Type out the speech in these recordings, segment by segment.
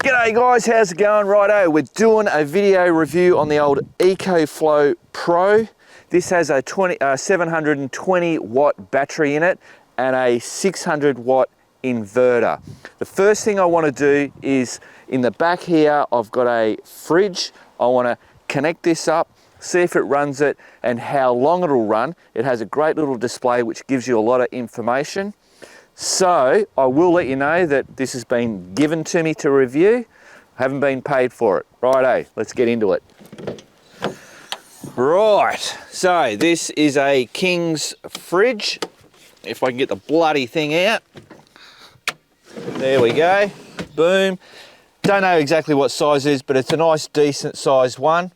G'day guys, how's it going? Righto, we're doing a video review on the old EcoFlow Pro. This has a 720 watt battery in it and a 600 watt inverter. The first thing I want to do is, in the back here I've got a fridge. I want to connect this up, see if it runs it and how long it'll run. It has a great little display which gives you a lot of information. So I will let you know that this has been given to me to review. I haven't been paid for it. Righto, let's get into it. Right, so this is a King's fridge. If I can get the bloody thing out. There we go, boom. Don't know exactly what size it is, but it's a nice decent sized one.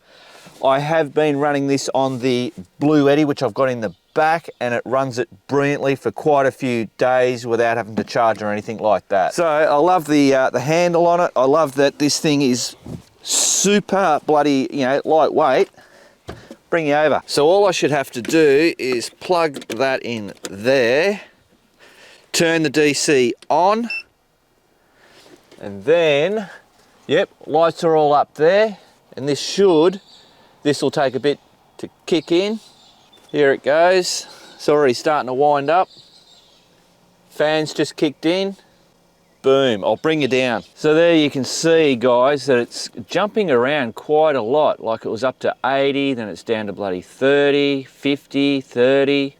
I have been running this on the Blue Eddy, which I've got in the back, and it runs it brilliantly for quite a few days without having to charge or anything like that. So I love the handle on it. I love that this thing is super bloody, lightweight. Bring you over. So all I should have to do is plug that in there, turn the DC on, and then, yep, lights are all up there, and this will take a bit to kick in. Here it goes. It's already starting to wind up. Fans just kicked in. Boom, I'll bring you down. So there you can see, guys, that it's jumping around quite a lot. Like it was up to 80, then it's down to bloody 30, 50, 30.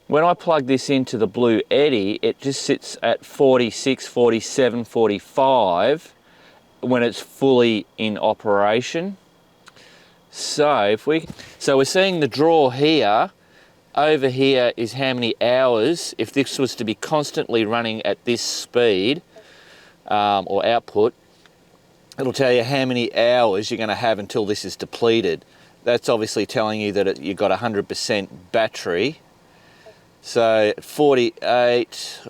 When I plug this into the Blue Eddy, it just sits at 46, 47, 45 when it's fully in operation. So we're seeing the draw here. Over here is how many hours, if this was to be constantly running at this speed or output, it'll tell you how many hours you're going to have until this is depleted. That's obviously telling you that you've got 100% battery. So 48,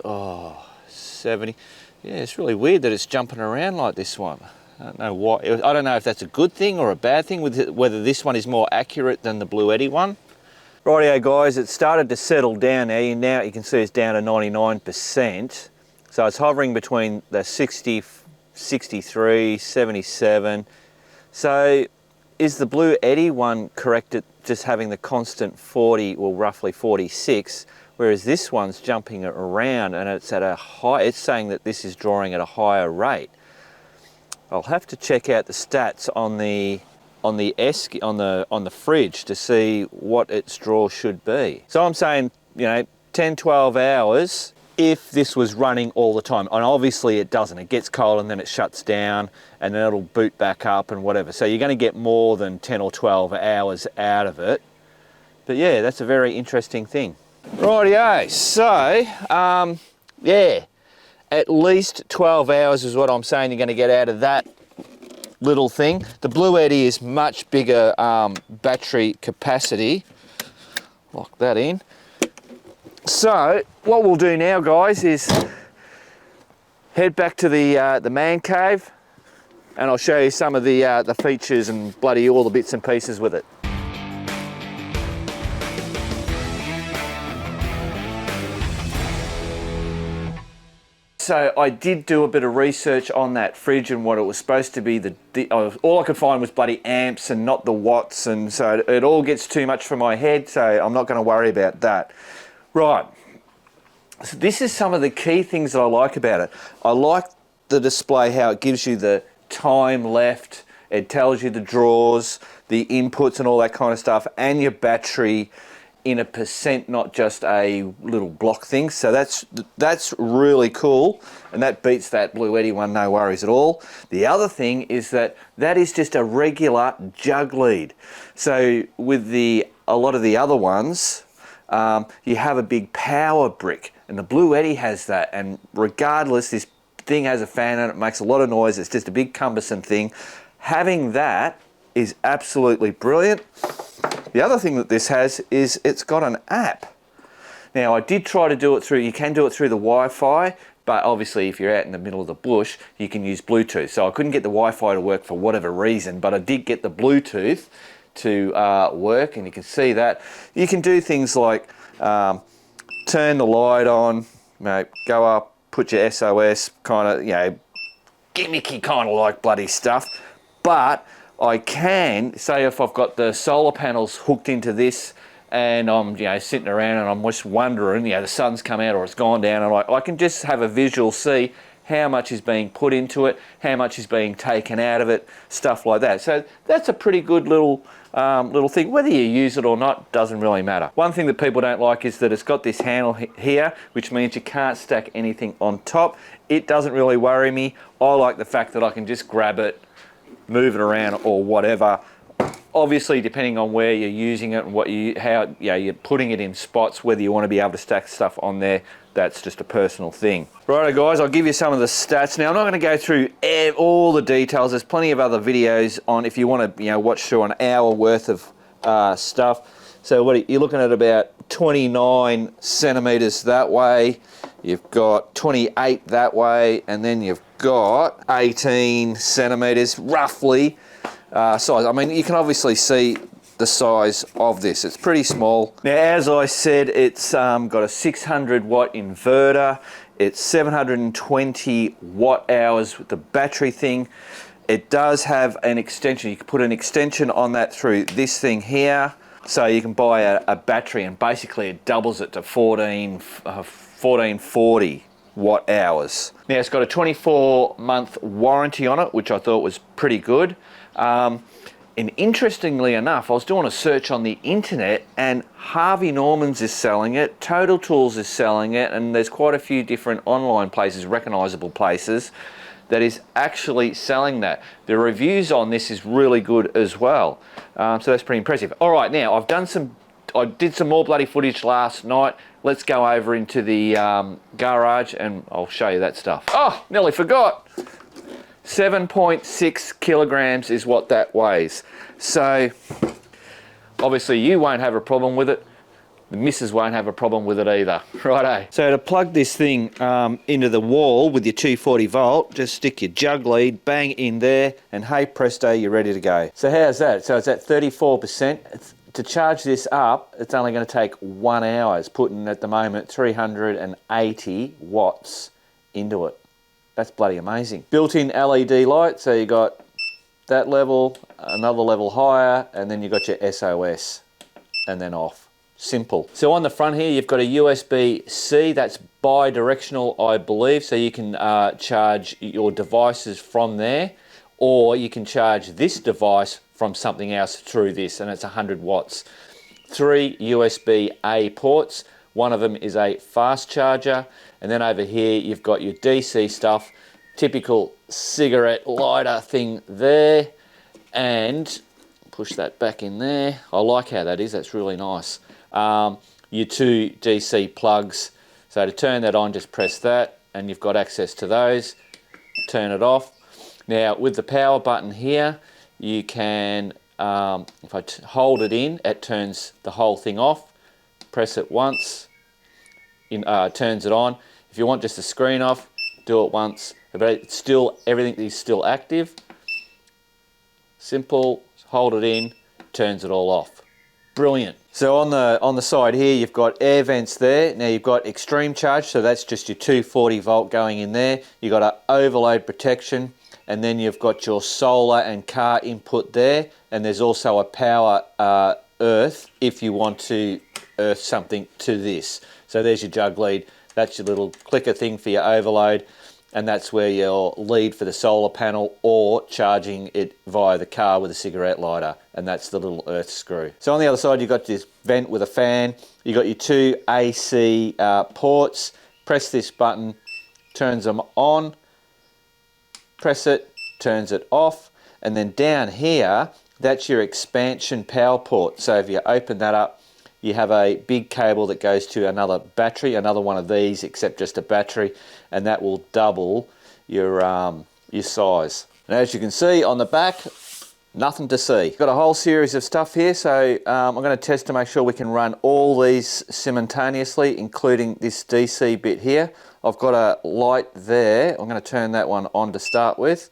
70. Yeah, it's really weird that it's jumping around like this one. I don't know why. I don't know if that's a good thing or a bad thing, whether this one is more accurate than the Blue Eddy one. Rightio guys, it's started to settle down now. Now you can see it's down to 99%. So it's hovering between the 60, 63, 77. So is the Blue Eddy one correct at just having the constant 40, well roughly 46, whereas this one's jumping around and it's at a high, it's saying that this is drawing at a higher rate. I'll have to check out the stats on the fridge to see what its draw should be. So I'm saying, 10, 12 hours if this was running all the time. And obviously it doesn't. It gets cold and then it shuts down and then it'll boot back up and whatever. So you're going to get more than 10 or 12 hours out of it. But yeah, that's a very interesting thing. Rightio, so yeah. At least 12 hours is what I'm saying you're going to get out of that little thing. The Blue Eddy is much bigger battery capacity. Lock that in. So what we'll do now, guys, is head back to the man cave, and I'll show you some of the features and bloody all the bits and pieces with it. So I did do a bit of research on that fridge and what it was supposed to be. All I could find was bloody amps and not the watts, and so it all gets too much for my head, so I'm not going to worry about that. Right, so this is some of the key things that I like about it. I like the display, how it gives you the time left, it tells you the draws, the inputs and all that kind of stuff, and your battery in a percent, not just a little block thing. So that's really cool, and that beats that Blue Eddy one, no worries at all. The other thing is that is just a regular jug lead. So with a lot of the other ones, you have a big power brick, and the Blue Eddy has that, and regardless, this thing has a fan in it, makes a lot of noise, it's just a big cumbersome thing. Having that is absolutely brilliant. The other thing that this has is it's got an app. Now I did try to do it through, you can do it through the Wi-Fi, but obviously if you're out in the middle of the bush, you can use Bluetooth. So I couldn't get the Wi-Fi to work for whatever reason, but I did get the Bluetooth to work, and you can see that. You can do things like turn the light on, go up, put your SOS, kind of, gimmicky kind of like bloody stuff. But I can, say if I've got the solar panels hooked into this and I'm, you know, sitting around and I'm just wondering, you know, the sun's come out or it's gone down, and I can just have a visual see how much is being put into it, how much is being taken out of it, stuff like that. So that's a pretty good little thing. Whether you use it or not doesn't really matter. One thing that people don't like is that it's got this handle here, which means you can't stack anything on top. It doesn't really worry me. I like the fact that I can just grab it, move it around or whatever. Obviously, depending on where you're using it and how you're putting it in spots, whether you want to be able to stack stuff on there, that's just a personal thing. Righto guys, I'll give you some of the stats. Now I'm not going to go through all the details. There's plenty of other videos on if you want to, you know, watch through an hour worth of stuff. So what you're looking at, about 29 centimeters that way. You've got 28 that way, and then you've got 18 centimeters roughly size. I mean, you can obviously see the size of this. It's pretty small. Now, as I said, it's got a 600 watt inverter. It's 720 watt hours with the battery thing. It does have an extension. You can put an extension on that through this thing here. So you can buy a battery and basically it doubles it to 1440 watt hours. Now it's got a 24-month warranty on it, which I thought was pretty good. And interestingly enough, I was doing a search on the internet and Harvey Norman's is selling it, Total Tools is selling it, and there's quite a few different online places, recognisable places, that is actually selling that. The reviews on this is really good as well. So that's pretty impressive. All right, now I did some more bloody footage last night. Let's go over into the garage and I'll show you that stuff. Oh, nearly forgot. 7.6 kilograms is what that weighs. So obviously you won't have a problem with it. The missus won't have a problem with it either. Righto. So to plug this thing into the wall with your 240 volt, just stick your jug lead, bang in there, and hey presto, you're ready to go. So how's that? So it's at 34%. To charge this up, it's only going to take 1 hour. It's putting at the moment 380 watts into it. That's bloody amazing. Built-in LED light, so you got that level, another level higher, and then you got your SOS, and then off. Simple. So on the front here, you've got a USB-C, that's bi-directional, I believe, so you can charge your devices from there, or you can charge this device from something else through this, and it's 100 watts. 3 USB-A ports. One of them is a fast charger, and then over here you've got your DC stuff, typical cigarette lighter thing there, and push that back in there. I like how that is, that's really nice. Your 2 DC plugs, so to turn that on, just press that, and you've got access to those. Turn it off. Now with the power button here, you can, if I hold it in, it turns the whole thing off. Press it once, turns it on. If you want just the screen off, do it once. But it's still, everything is still active. Simple, hold it in, turns it all off. Brilliant. So on the side here, you've got air vents there. Now you've got extreme charge, so that's just your 240 volt going in there. You've got an overload protection, and then you've got your solar and car input there, and there's also a power earth if you want to earth something to this. So there's your jug lead, that's your little clicker thing for your overload, and that's where your lead for the solar panel or charging it via the car with a cigarette lighter, and that's the little earth screw. So on the other side you've got this vent with a fan, you've got your 2 AC ports. Press this button, turns them on, press it, turns it off, and then down here, that's your expansion power port. So if you open that up, you have a big cable that goes to another battery, another one of these, except just a battery, and that will double your size. And as you can see on the back, nothing to see. Got a whole series of stuff here, so I'm going to test to make sure we can run all these simultaneously, including this DC bit here. I've got a light there. I'm going to turn that one on to start with.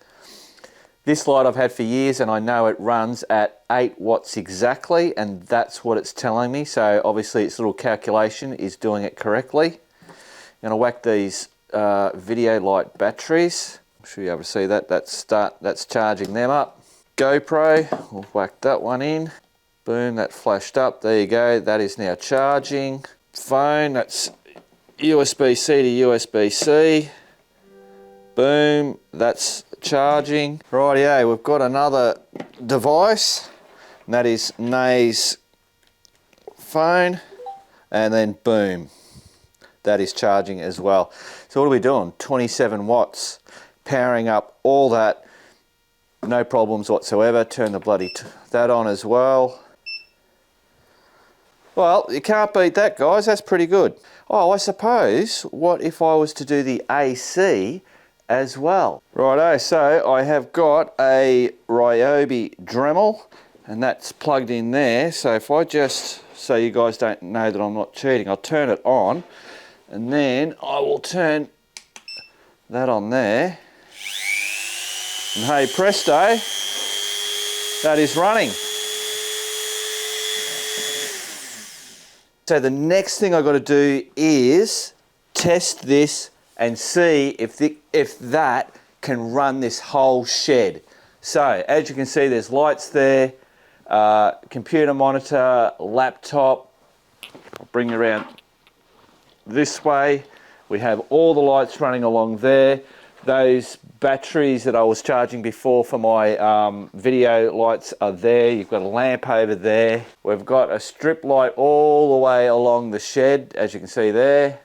This light I've had for years, and I know it runs at 8 watts exactly, and that's what it's telling me. So obviously its little calculation is doing it correctly. I'm going to whack these video light batteries. Should be able to see that. That's charging them up. GoPro, we'll whack that one in. Boom, that flashed up. There you go. That is now charging. Phone, that's USB-C to USB-C. Boom, that's charging. Rightio, we've got another device, and that is Nay's phone, and then boom, that is charging as well. So what are we doing? 27 watts, powering up all that, no problems whatsoever. Turn the bloody that on as well. Well, you can't beat that, guys. That's pretty good. Oh, I suppose, what if I was to do the AC as well? Righto, so I have got a Ryobi Dremel, and that's plugged in there. So if I just, so you guys don't know that I'm not cheating, I'll turn it on, and then I will turn that on there. And hey presto, that is running. So the next thing I've got to do is test this and see if that can run this whole shed. So as you can see, there's lights there, computer monitor, laptop. I'll bring it around this way. We have all the lights running along there. Those batteries that I was charging before for my video lights are there. You've got a lamp over there. We've got a strip light all the way along the shed, as you can see there.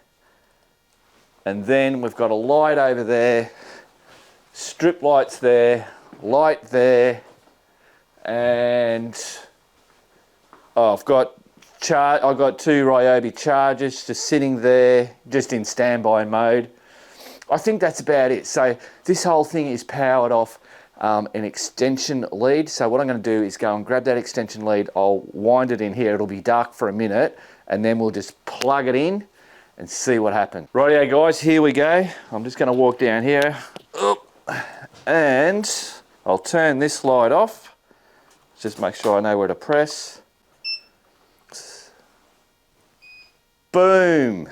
And then we've got a light over there, strip lights there, light there, and I've got two Ryobi chargers just sitting there, just in standby mode. I think that's about it. So this whole thing is powered off an extension lead. So what I'm going to do is go and grab that extension lead. I'll wind it in here. It'll be dark for a minute, and then we'll just plug it in and see what happens. Rightio guys, here we go. I'm just going to walk down here, and I'll turn this light off. Just make sure I know where to press. Boom.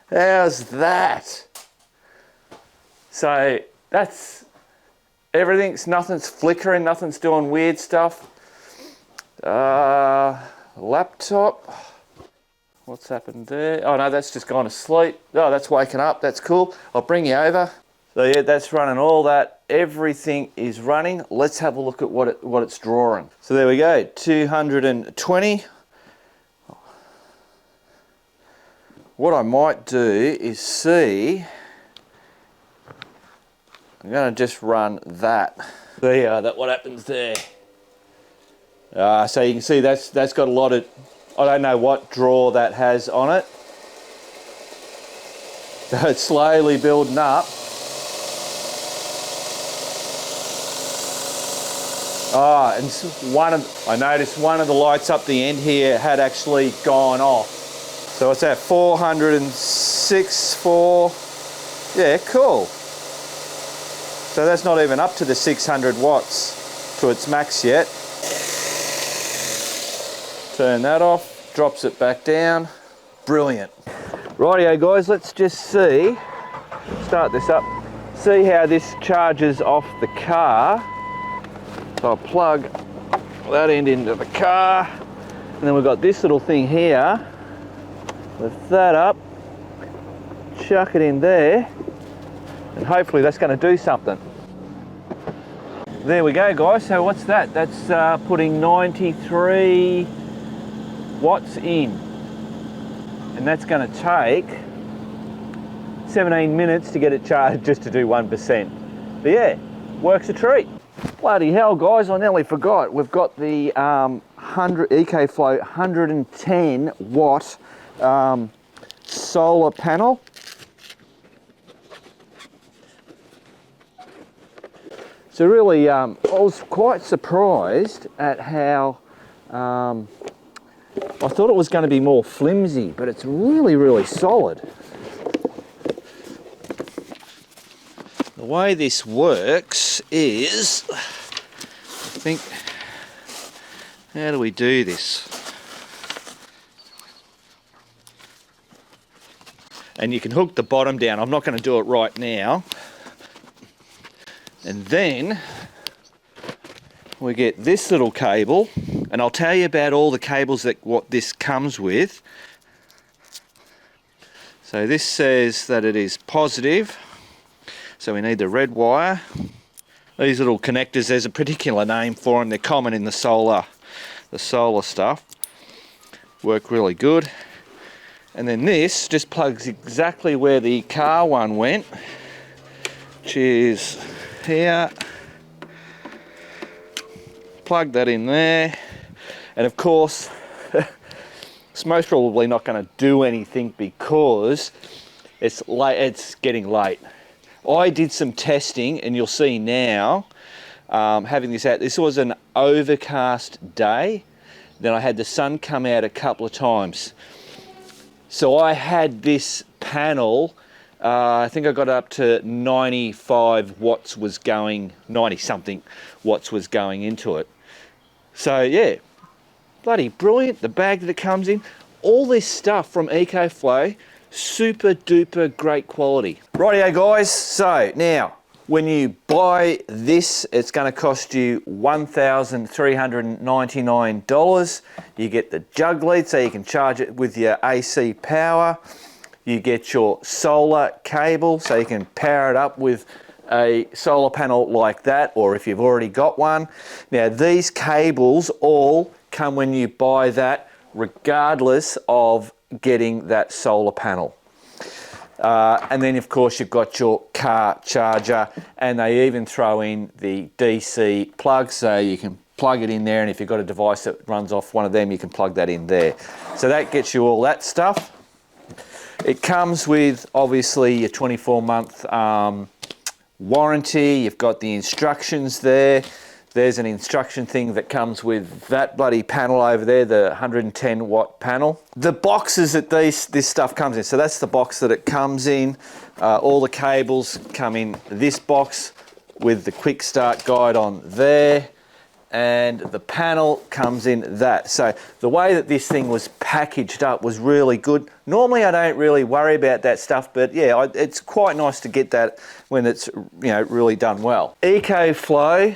How's that? So that's everything. Nothing's flickering, nothing's doing weird stuff. Laptop. What's happened there? Oh no, that's just gone to sleep. Oh, that's waking up. That's cool. I'll bring you over. So yeah, that's running all that. Everything is running. Let's have a look at what it's drawing. So there we go, 220. What I might do is see, I'm going to just run that. There, what happens there. So you can see that's got a lot of, I don't know what draw that has on it. So it's slowly building up. And I noticed one of the lights up the end here had actually gone off. So it's at 406, yeah, cool. So that's not even up to the 600 watts to its max yet. Turn that off, drops it back down. Brilliant. Rightio guys, let's just see, start this up, see how this charges off the car. So I'll plug that end into the car, and then we've got this little thing here. Lift that up, chuck it in there, and hopefully that's going to do something. There we go guys, so what's that? That's putting 93 watts in, and that's going to take 17 minutes to get it charged just to do 1%. But yeah, works a treat. Bloody hell guys, I nearly forgot. We've got the EcoFlow 110 watt solar panel. So really, I was quite surprised at how, I thought it was going to be more flimsy, but it's really, really solid. The way this works is, I think, how do we do this? And you can hook the bottom down. I'm not going to do it right now. And then we get this little cable, and I'll tell you about all the cables that what this comes with. So this says that it is positive, so we need the red wire. These little connectors, there's a particular name for them. They're common in the solar stuff. Work really good. And then this just plugs exactly where the car one went, which is here. Plug that in there, and of course it's most probably not going to do anything because it's late. It's getting late. I did some testing, and you'll see now, having this out, this was an overcast day. Then I had the sun come out a couple of times. So I had this panel, I think I got up to 95 watts was going, 90 something watts was going into it. So yeah, bloody brilliant. The bag that it comes in, all this stuff from EcoFlow, super duper great quality. Rightio guys, so now when you buy this, it's going to cost you $1,399. You get the jug lead so you can charge it with your AC power. You get your solar cable so you can power it up with a solar panel like that, or if you've already got one. Now these cables all come when you buy that, regardless of getting that solar panel. And then of course you've got your car charger, and they even throw in the DC plug so you can plug it in there, and if you've got a device that runs off one of them, you can plug that in there. So that gets you all that stuff. It comes with obviously your 24-month warranty. You've got the instructions there. There's an instruction thing that comes with that bloody panel over there, the 110 watt panel. The boxes that this stuff comes in, so that's the box that it comes in. All the cables come in this box with the quick start guide on there, and the panel comes in that. So the way that this thing was packaged up was really good. Normally I don't really worry about that stuff, but yeah, it's quite nice to get that when it's, you know, really done well. EcoFlow,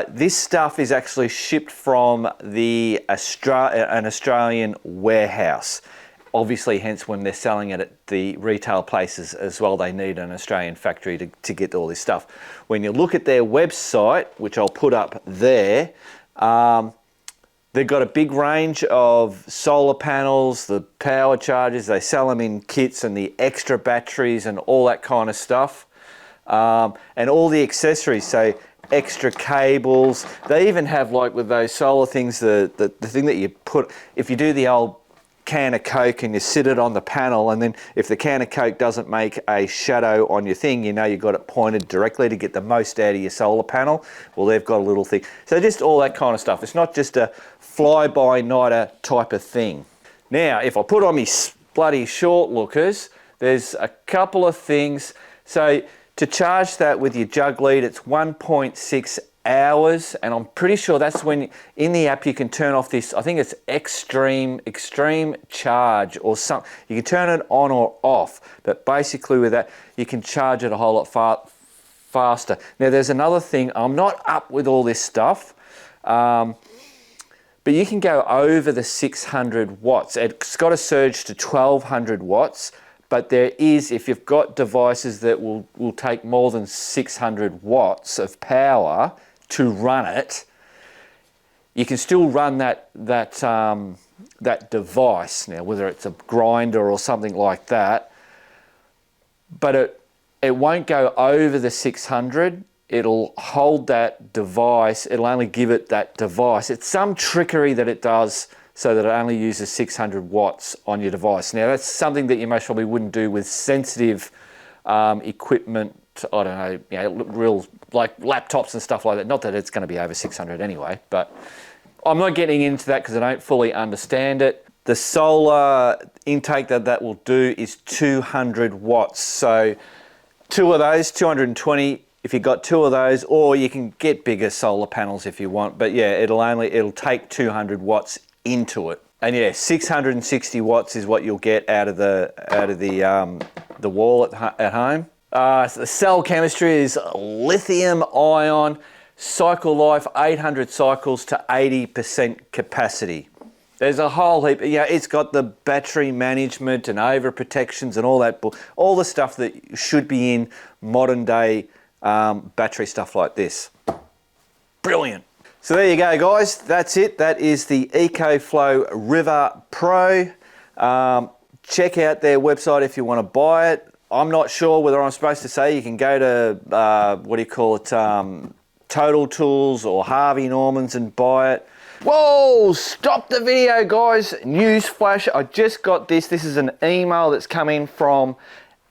this stuff is actually shipped from an Australian warehouse. Obviously, hence when they're selling it at the retail places as well, they need an Australian factory to get all this stuff. When you look at their website, which I'll put up there, they've got a big range of solar panels, the power chargers. They sell them in kits, and the extra batteries and all that kind of stuff, and all the accessories. So extra cables. They even have, like with those solar things, the thing that you put, if you do the old can of Coke and you sit it on the panel, and then if the can of Coke doesn't make a shadow on your thing, you know you've got it pointed directly to get the most out of your solar panel. Well, they've got a little thing. So just all that kind of stuff. It's not just a fly-by-nighter type of thing. Now, if I put on my bloody short lookers, there's a couple of things. So to charge that with your jug lead, it's 1.6 hours, and I'm pretty sure that's when in the app you can turn off this, I think it's extreme charge or something. You can turn it on or off, but basically with that you can charge it a whole lot faster. Now there's another thing, I'm not up with all this stuff, but you can go over the 600 watts. It's got a surge to 1200 watts, but there is, if you've got devices that will take more than 600 watts of power to run it, you can still run that device. Now, whether it's a grinder or something like that, but it won't go over the 600. It'll hold that device. It'll only give it that device. It's some trickery that it does so that it only uses 600 watts on your device. Now, that's something that you most probably wouldn't do with sensitive equipment. I don't know, you know, real like laptops and stuff like that. Not that it's going to be over 600 anyway, but I'm not getting into that because I don't fully understand it. The solar intake that will do is 200 watts. So two of those, 220, if you've got two of those, or you can get bigger solar panels if you want. But yeah, it'll take 200 watts into it. And yeah, 660 watts is what you'll get out of the wall at home. So the cell chemistry is lithium ion, cycle life 800 cycles to 80% capacity. There's a whole heap, it's got the battery management and overprotections and all that, all the stuff that should be in modern day battery stuff like this. Brilliant. So there you go, guys. That's it. That is the EcoFlow River Pro. Check out their website if you want to buy it. I'm not sure whether I'm supposed to say you can go to, what do you call it, Total Tools or Harvey Norman's and buy it. Whoa, stop the video, guys. News flash, I just got this. This is an email that's come in from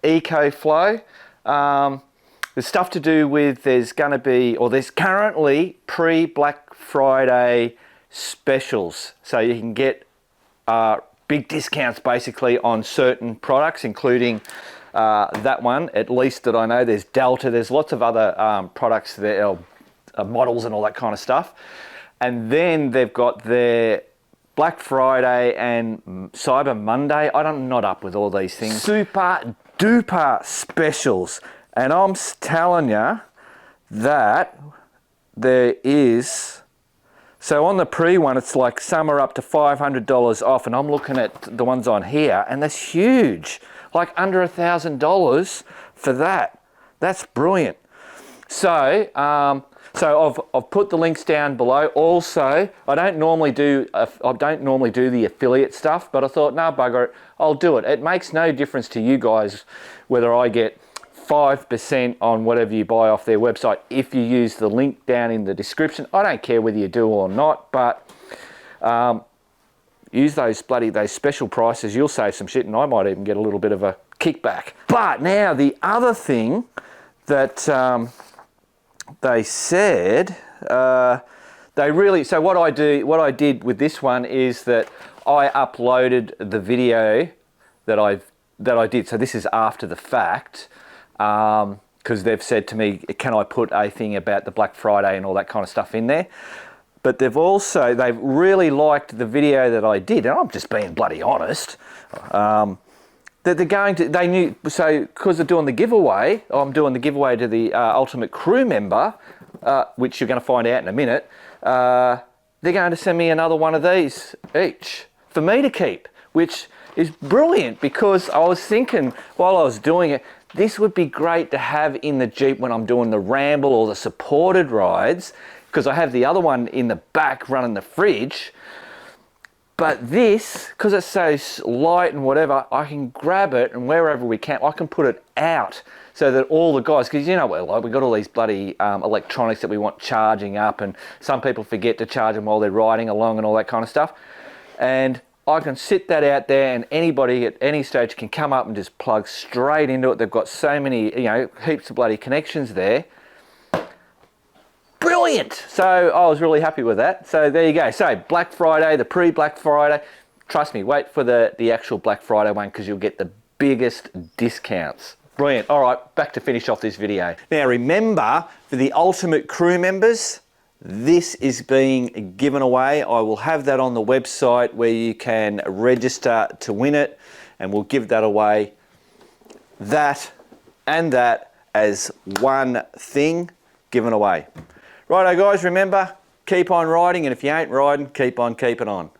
EcoFlow. There's stuff to do with, there's currently pre-Black Friday specials. So you can get big discounts basically on certain products, including that one, at least that I know. There's Delta, there's lots of other products there, models and all that kind of stuff. And then they've got their Black Friday and Cyber Monday. I'm not up with all these things. Super duper specials. And I'm telling you that there is, so on the pre one, it's like some are up to $500 off. And I'm looking at the ones on here and that's huge. Like under $1,000 for that. That's brilliant. So, I've put the links down below. Also, I don't normally do the affiliate stuff, but I thought, no, bugger it, I'll do it. It makes no difference to you guys whether I get 5% on whatever you buy off their website if you use the link down in the description. I don't care whether you do or not, but use those special prices. You'll save some shit, and I might even get a little bit of a kickback. But now the other thing that they said, so what I did with this one is that I uploaded the video that I did. So this is after the fact, because they've said to me, can I put a thing about the Black Friday and all that kind of stuff in there? But they've really liked the video that I did, and I'm just being bloody honest. That they knew, so because they're doing the giveaway, I'm doing the giveaway to the Ultimate Crew member, which you're going to find out in a minute. They're going to send me another one of these each for me to keep, which is brilliant, because I was thinking while I was doing it, this would be great to have in the Jeep when I'm doing the ramble or the supported rides, because I have the other one in the back running the fridge. But this, because it's so light and whatever, I can grab it, and wherever we can, I can put it out so that all the guys, because you know what, like, we've got all these bloody electronics that we want charging up, and some people forget to charge them while they're riding along and all that kind of stuff. And I can sit that out there, and anybody at any stage can come up and just plug straight into it. They've got so many, heaps of bloody connections there. Brilliant. So I was really happy with that. So there you go. So Black Friday, the pre-Black Friday, trust me, wait for the actual Black Friday one, because you'll get the biggest discounts. Brilliant. All right, back to finish off this video. Now remember, for the Ultimate Crew members, this is being given away. I will have that on the website where you can register to win it, and we'll give that away. That and that as one thing given away. Righto guys, remember, keep on riding, and if you ain't riding, keep on keeping on.